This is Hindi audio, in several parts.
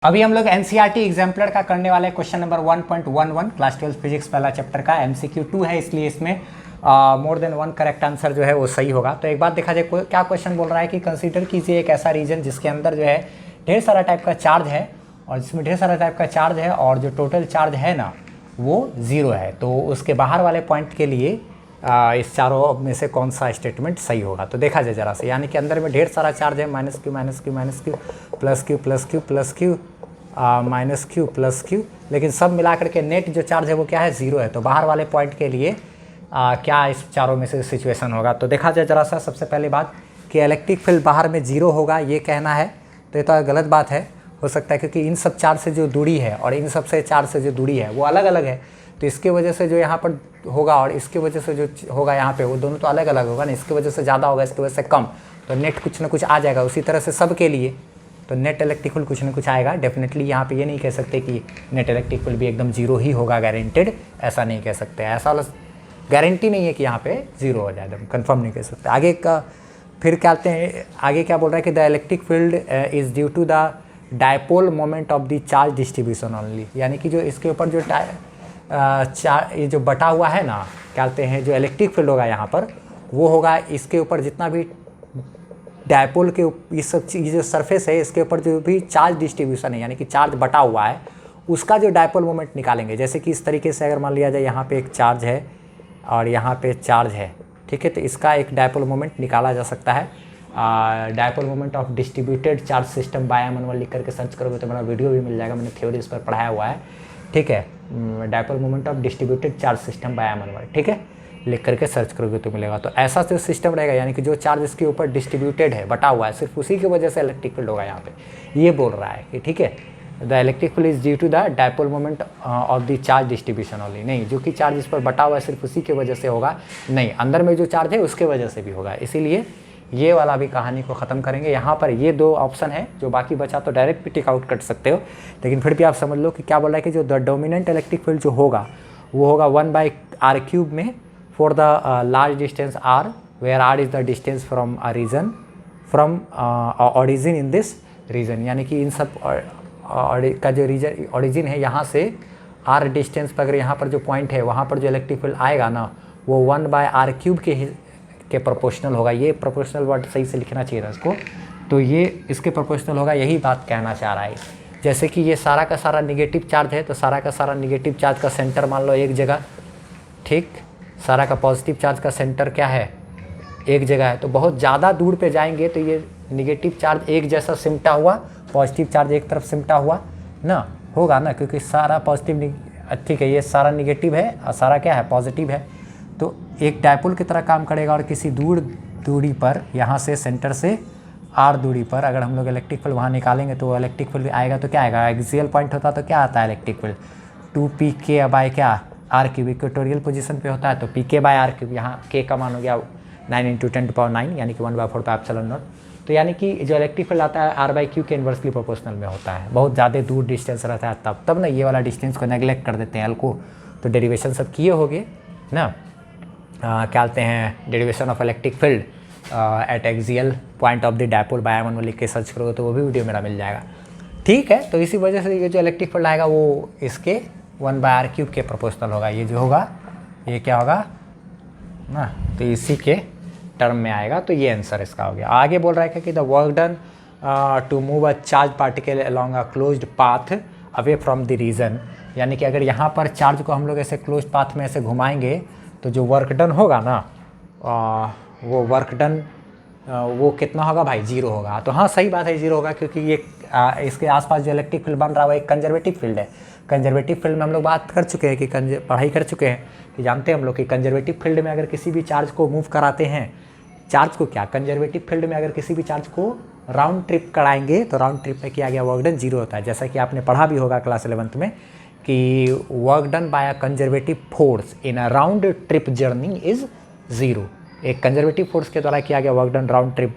अभी हम लोग एनसीईआरटी एग्जाम्पलर का करने वाले क्वेश्चन नंबर 1.11 क्लास 12 फिजिक्स पहला चैप्टर का एमसीक्यू 2 है, इसलिए इसमें more than one correct answer जो है वो सही होगा। तो एक बात देखा जाए क्या क्वेश्चन बोल रहा है कि कंसीडर कीजिए एक ऐसा रीजन जिसके अंदर जो है ढेर सारा टाइप का चार्ज है और जिसमें ढेर सारा टाइप का चार्ज है और जो टोटल चार्ज है ना वो ज़ीरो है। तो उसके बाहर वाले पॉइंट के लिए इस चारों में से कौन सा स्टेटमेंट सही होगा। तो देखा जाए जरा से, यानी कि अंदर में ढेर सारा चार्ज है, minus Q minus Q minus Q plus Q plus Q plus Q minus Q plus Q, लेकिन सब मिला करके नेट जो चार्ज है वो क्या है, ज़ीरो है। तो बाहर वाले पॉइंट के लिए क्या इस चारों में से सिचुएशन होगा। तो देखा जाए जरा सा, सबसे पहली बात कि इलेक्ट्रिक फील्ड बाहर में ज़ीरो होगा ये कहना है, तो ये तो गलत बात है। हो सकता है क्योंकि इन सब चार्ज से जो दूरी है और इन सब से चार्ज से जो दूरी है वो अलग अलग है, तो इसके वजह से जो यहाँ पर होगा और इसके वजह से जो होगा यहाँ पे वो दोनों तो अलग अलग होगा ना, इसकी वजह से ज़्यादा होगा इसकी वजह से कम, तो नेट कुछ ना कुछ आ जाएगा। उसी तरह से सब के लिए तो नेट इलेक्ट्रिक फील्ड कुछ ना कुछ आएगा। डेफिनेटली यहाँ पे ये नहीं कह सकते कि नेट इलेक्ट्रिक फील्ड भी एकदम जीरो ही होगा गारंटेड, ऐसा नहीं कह सकते। ऐसा वाला गारंटी नहीं है कि यहाँ पे जीरो हो जाए, एकदम कंफर्म नहीं कह सकते। आगे का फिर क्या कहते हैं, आगे क्या बोल रहा है कि the electric field is due to the dipole moment of the charge distribution only, यानी कि जो इसके ऊपर जो ये जो बटा हुआ है ना, क्या कहते हैं जो इलेक्ट्रिक फील्ड होगा यहाँ पर वो होगा इसके ऊपर जितना भी डायपोल के ये सब चीज़ जो सरफेस है इसके ऊपर जो भी चार्ज डिस्ट्रीब्यूशन है, यानी कि चार्ज बटा हुआ है उसका जो डायपोल मोमेंट निकालेंगे। जैसे कि इस तरीके से अगर मान लिया जाए यहाँ पे एक चार्ज है और यहाँ पे चार्ज है, ठीक है, तो इसका एक डायपोल मोमेंट निकाला जा सकता है। Dipole moment of distributed charge system by Emmanuel लिख करके सर्च करोगे तो मेरा वीडियो भी मिल जाएगा, मैंने थ्योरी इस पर पढ़ाया हुआ है, ठीक है। Dipole moment of distributed charge system by Emmanuel, ठीक है, लिख करके सर्च करोगे तो मिलेगा। तो ऐसा जो सिस्टम रहेगा, यानी कि जो चार्ज इसके ऊपर डिस्ट्रीब्यूटेड है, बटा हुआ है, सिर्फ उसी की वजह से इलेक्ट्रिक फील्ड होगा यहाँ पे, ये बोल रहा है कि ठीक है the electric field is due to the dipole moment of the charge distribution only. नहीं, जो कि चार्ज इस पर बटा हुआ है सिर्फ उसी की वजह से होगा, नहीं, अंदर में जो चार्ज है उसके वजह से भी होगा। इसीलिए ये वाला भी कहानी को ख़त्म करेंगे। यहाँ पर ये दो ऑप्शन है, जो बाकी बचा तो डायरेक्ट भी टिक आउट कर सकते हो, लेकिन फिर भी आप समझ लो कि क्या बोल रहा है कि जो द डोमिनेंट इलेक्ट्रिक फील्ड जो होगा वो होगा 1/r³ में for the large distance r, where r is the distance from a region from origin in this region, यानी कि इन सब का जो रीजन origin है यहाँ से r डिस्टेंस पर, अगर यहाँ पर जो पॉइंट है वहाँ पर जो इलेक्ट्रिक फील्ड आएगा ना वो 1/r³ के प्रोपोर्शनल होगा। ये प्रोपोर्शनल वर्ड सही से लिखना चाहिए था इसको, तो ये इसके प्रोपोर्शनल होगा, यही बात कहना चाह रहा है। जैसे कि ये सारा का सारा निगेटिव चार्ज है तो सारा का सारा निगेटिव चार्ज का सेंटर मान लो एक जगह, ठीक, सारा का पॉजिटिव चार्ज का सेंटर क्या है, एक जगह है। तो बहुत ज़्यादा दूर पे जाएंगे तो ये निगेटिव चार्ज एक जैसा सिमटा हुआ, पॉजिटिव चार्ज एक तरफ सिमटा हुआ ना होगा ना, क्योंकि सारा पॉजिटिव, ठीक है, ये सारा निगेटिव है और सारा क्या है, पॉजिटिव है। तो एक डायपोल की तरह काम करेगा और किसी दूरी पर, यहाँ से सेंटर से r दूरी पर अगर हम लोग इलेक्ट्रिक फील्ड वहाँ निकालेंगे तो इलेक्ट्रिक फील्ड आएगा तो क्या आएगा, एक्सियल पॉइंट होता तो क्या आता है इलेक्ट्रिक फील्ड 2pk बाय क्या r³ इक्वेटोरियल पोजीशन पे होता है, तो pk/r³, यहाँ k का मान हो गया 9 × 10⁹, यानी कि 1/4πε0। तो यानी कि जो इलेक्ट्रिक फील्ड आता है r/q के इन्वर्सली प्रोपोर्शनल में होता है, बहुत ज़्यादा दूर डिस्टेंस रहता है तब ना ये वाला डिस्टेंस को नेगलेक्ट कर देते हैं एल को। तो डेरिवेशन सब किए होगे ना, क्या कहते हैं derivation of electric field at axial point of the dipole by Emmanuel लिख के सर्च करोगे तो वो भी वीडियो मेरा मिल जाएगा, ठीक है। तो इसी वजह से ये जो इलेक्ट्रिक फील्ड आएगा वो इसके 1/r³ के प्रोपोर्शनल होगा। ये जो होगा ये क्या होगा ना, तो इसी के टर्म में आएगा, तो ये आंसर इसका हो गया। आगे बोल रहा है कि the work done to move a charge particle along a closed path away from the region, यानी कि अगर यहाँ पर चार्ज को हम लोग ऐसे क्लोज्ड पाथ में ऐसे घुमाएंगे तो जो वर्क डन होगा ना वो वर्क डन वो कितना होगा भाई, जीरो होगा। तो हाँ सही बात है, जीरो होगा, क्योंकि ये इसके आसपास जो इलेक्ट्रिक फील्ड बन रहा है वो एक कंजर्वेटिव फील्ड है। कंजर्वेटिव फील्ड में हम लोग बात कर चुके हैं कि पढ़ाई कर चुके हैं कि जानते हैं हम लोग कि कंजर्वेटिव फील्ड में अगर किसी भी चार्ज को मूव कराते हैं, चार्ज को क्या, कंजर्वेटिव फील्ड में अगर किसी भी चार्ज को राउंड ट्रिप कराएंगे तो राउंड ट्रिप में किया गया वर्क डन जीरो होता है। जैसा कि आपने पढ़ा भी होगा क्लास 11th में कि work done by a conservative force in a round trip journey is zero. एक कंजर्वेटिव फोर्स के द्वारा किया गया वर्क डन राउंड ट्रिप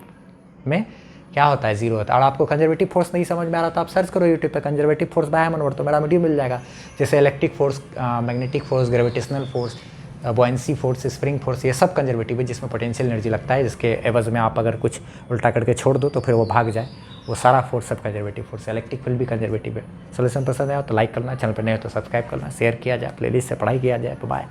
में क्या होता है, जीरो होता है। और आपको कंजर्वेटिव फोर्स नहीं समझ में आ रहा तो आप सर्च करो यूट्यूब पे कंजर्वेटिव फोर्स बाय एमनवल, तो मेरा वीडियो मिल जाएगा। जैसे electric force, magnetic force, gravitational force, buoyancy force, spring force, ये सब कंजर्वेटिव है जिसमें पोटेंशियल एनर्जी लगता है, जिसके एवज में आप अगर कुछ उल्टा करके छोड़ दो तो फिर वो भाग जाए, वो सारा फोर्स सब कंजर्वेटिव फोर्स है, इलेक्ट्रिक फील्ड भी कंजर्वेटिव है। सोल्यूशन पसंद आया तो लाइक करना, चैनल पर नहीं हो तो सब्सक्राइब करना, शेयर किया जाए, प्लेलिस्ट से पढ़ाई किया जाए। बाय।